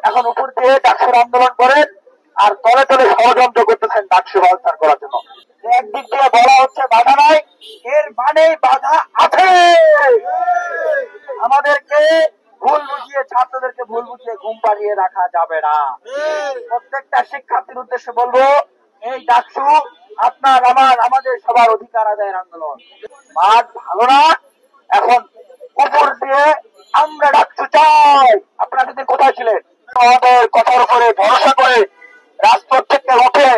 এখন উপর দিয়ে ডাকসুর আন্দোলন করেন আর তলে তলে ষড়যন্ত্র করতেছেন ডাকসু বালতার করার জন্য। একদিক দিয়ে বলা হচ্ছে বাধা নাই, এর মানে বাধা আছে। আমাদেরকে ভুল বুঝিয়ে, ছাত্রদেরকে ভুল বুঝিয়ে ঘুম পাড়িয়ে রাখা যাবে না। প্রত্যেকটা শিক্ষার্থীর উদ্দেশ্যে বলবো, এই ডাকসু আপনার আমার আমাদের সবার অধিকার আদায়ের আন্দোলন। মাঠ ভালো না, এখন উপর দিয়ে আমরা ডাকসু চাই। আপনারা যদি কোথায় ছিলেন? আমাদের কথার উপরে ভরসা করে রাজপথ থেকে উঠে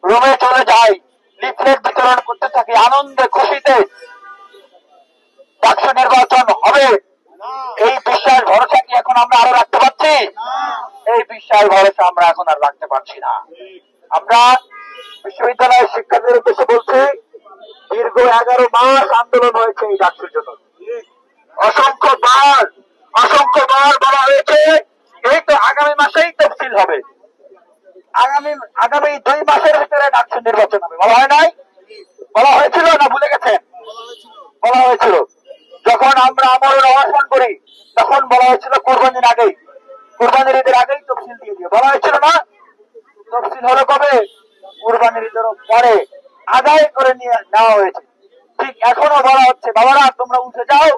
রুমে চলে যাই, লিফলেট বিতরণ করতে থাকি আনন্দে খুশিতে। ডাকসু নির্বাচন হবে, এই বিশ্বাস ভরসা কি এখন আমরা আরো রাখতে পারছি? এই বিশ্বাস ভরসা আমরা এখন আর রাখতে পারছি না। আমরা বিশ্ববিদ্যালয়ের শিক্ষার্থীদের উদ্দেশ্যে বলছি, দীর্ঘ 11 মাস আন্দোলন হয়েছে এই ডাকসুর জন্য। অসংখ্য বার বলা হয়েছে এই তো আগামী মাসেই তফসিল হবে, আগামী 2 মাসের ভিতরে ডাকসু নির্বাচন হবে। বলা হয় নাই? বলা হয়েছিল না ভুলে গেছেন? বলা হয়েছিল। যখন আমরা আমরণ অনশন করি তখন বলা হয়েছিল কোরবানির আগেই, কোরবানির ঈদের আগেই তফসিল দিয়ে দিয়ে বলা হয়েছিল না? তফসিল হলো কবে? কোরবানির ঈদের পরে আদায় করে নিয়ে নেওয়া হয়েছে। ঠিক এখনো বলা হচ্ছে বাবারা তোমরা উঠে যাও।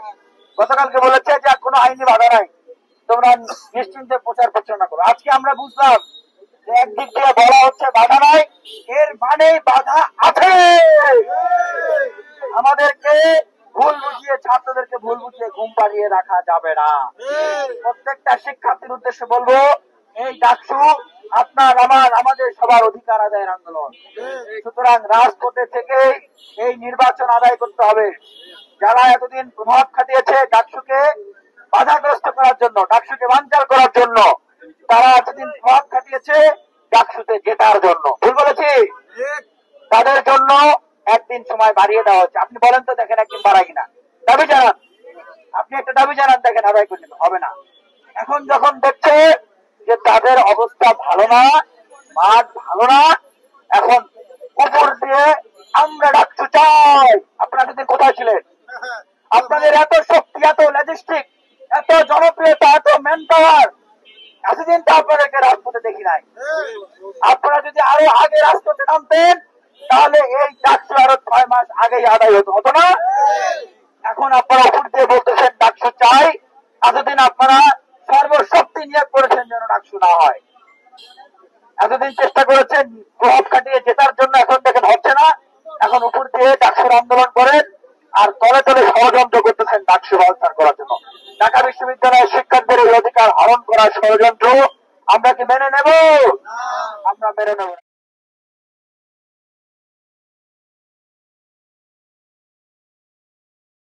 গতকালকে বলেছে যে কোনো আইনি বাধা নাই, তোমরা নিশ্চিন্তে প্রচার প্রচারণা করো। আজকে আমরা বুঝলাম যে একদিক দিয়ে বলা হচ্ছে বাধা নাই, এর মানে বাধা আছে। আমাদেরকে ভুল বুঝিয়ে, ছাত্রদেরকে ভুল বুঝিয়ে ঘুম পাড়িয়ে রাখা যাবে না। প্রত্যেকটা শিক্ষার্থীর উদ্দেশ্যে বলবো, এই ডাকসু আপনার আমার আমাদের সবার অধিকার আদায়ের আন্দোলন। সুতরাং রাজপথে থেকে এই নির্বাচন আদায় করতে হবে। যারা এতদিন প্রভাব খাটিয়েছে ডাকসুকে বাধাগ্রস্ত করার জন্য, ডাকসুকে বানচাল করার জন্য, তারা এতদিন প্রভাব খাটিয়েছে ডাকসুতে জেতার জন্য। ভুল বলেছি? তাদের জন্য একদিন সময় বাড়িয়ে দেওয়া হচ্ছে। আপনি বলেন তো দেখেন একদিন বাড়ায় কিনা? দাবি জানান, আপনি একটা দাবি জানান, দেখেন আদায় করতে হবে না। এখন যখন দেখছে যে তাদের অবস্থা ভালো না, মাঠ ভালো না, এখন উপর দিয়ে আমরা ডাকসু চাই। আপনারা যদি কোথায় ছিলেন? আপনাদের এত শক্তি, এত লজিস্টিক, এত জনপ্রিয়তা, এত ম্যান পাওয়ার, এতদিন তো আপনাদেরকে রাজপথে দেখি নাই। আপনারা যদি আরো আগে রাজপথে নামতেন তাহলে এই ডাকসু আরো 6 মাস আগেই আদায় হতো না? এখন আপনারা উপর দিয়ে বলতেছেন ডাকসু চাই। এতদিন আপনারা সর্বশক্তি নিয়োগ করেছেন যেন ডাকসু না হয়। এতদিন চেষ্টা করেছেন প্রভাব কাটিয়ে জেতার জন্য, এখন দেখেন হচ্ছে না। এখন উপর দিয়ে ডাকসুর আন্দোলন করেন আর তলে তলে ষড়যন্ত্র করতেছেন ডাকসু বালতার করার জন্য। ঢাকা বিশ্ববিদ্যালয়ের শিক্ষার্থীদের এই অধিকার হরণ করার ষড়যন্ত্র আমরা কি মেনে নেব? আমরা মেনে নেব।